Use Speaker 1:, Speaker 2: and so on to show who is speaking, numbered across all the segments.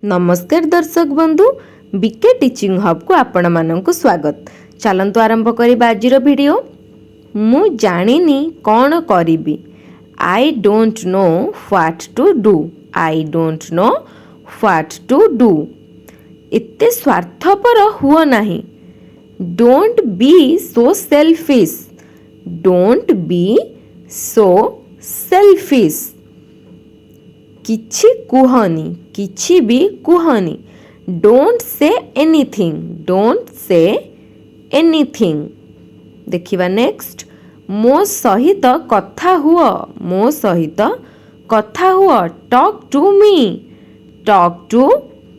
Speaker 1: नमस्कार दर्शक बंधु बीके टीचिंग हब को आपण मानक स्वागत। चलंतु आरंभ करिबा आजिर वीडियो। मु जानिनी कौन करिबी। I don't know what to do. I don't know what to do. एते स्वार्थपर हुओ नाही। Don't be so selfish. Don't be so selfish. किछि कुहनी, किछि भी कुहनी। Don't say anything. Don't say anything. देखिबा नेक्स्ट। मो सहित कथा हुओ। मो सहित कथा हुओ। Talk to me. Talk to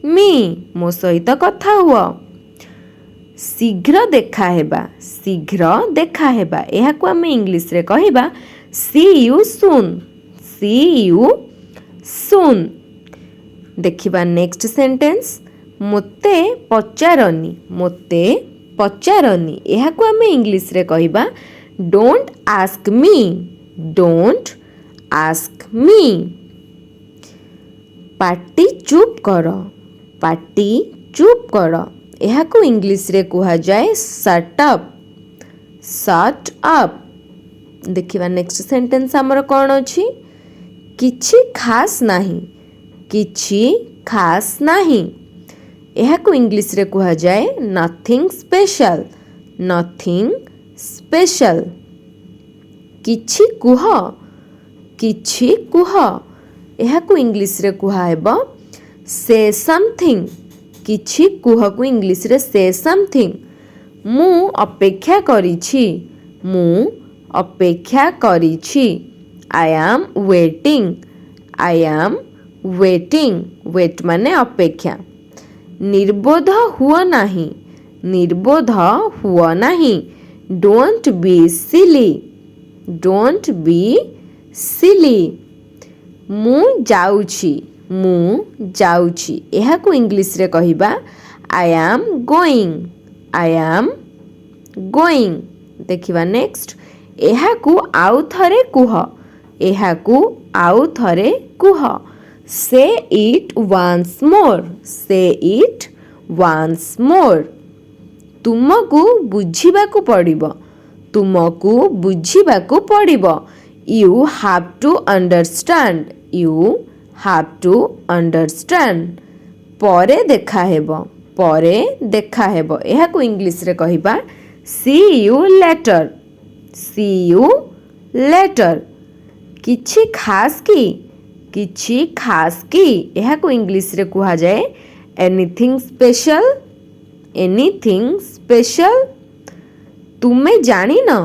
Speaker 1: me. मो सहित कथा हुओ। शीघ्र देखा हेबा। शीघ्र देखा हेबा। एहा को हम इंग्लिश रे कहिबा see you soon. C you soon. देखिबा नेक्स्ट सेंटेंस। मोते पचारनी। मोते पचारनी। एहा को हम इंग्लिश रे कहिबा don't ask me. Don't ask me. पाटी चुप कर। पाटी चुप कर। एहा को इंग्लिश रे कुहा जाए शट अप। Shut up. देखिबा नेक्स्ट सेंटेंस हमर कोन अछि। किछि खास नाही। किछि खास नाही। एहा को इंग्लिश रे कुहा जाए नथिंग स्पेशल। Nothing special. किछि कुह। किछि कुह। एहा को इंग्लिश रे कुहा हेबो से समथिंग। किछि कुह को इंग्लिश रे से समथिंग। मु अपेक्षा करिछि। मु अपेक्षा करिछि। I am waiting. I am waiting. Wait माने अपेक्षा। निर्बोध हुओ नाही। निर्बोध हुओ नाही। Don't be silly. Don't be silly. मु जाउछि। मु जाउछि। एहा को इंग्लिश रे कहिबा I am going. I am going. देखिबा नेक्स्ट। एहा को आउ थरे कुह। एहा को आउ थरे कुह। से इट वंस मोर। से इट वंस मोर। तुमको बुझिबाकू पड़िबो। तुमको बुझिबाकू पड़िबो। You have to understand. You have to understand. परे देखा हेबो। परे देखा हेबो। एहा को इंग्लिश रे कहिबा see you later. See you later. किछि खास की। किछि खास की। एहा को इंग्लिश रे कुहा जाए एनीथिंग स्पेशल। Anything special. तुमे जानी न।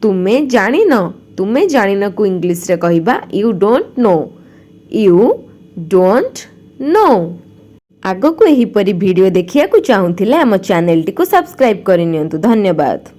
Speaker 1: तुमे जानी न। तुमे जानी न को इंग्लिश रे कहिबा you don't know. You don't know. आगो को एही परी वीडियो देखिया को चाहुथिले हम चैनल टी को सब्सक्राइब करि नियंतु। धन्यवाद।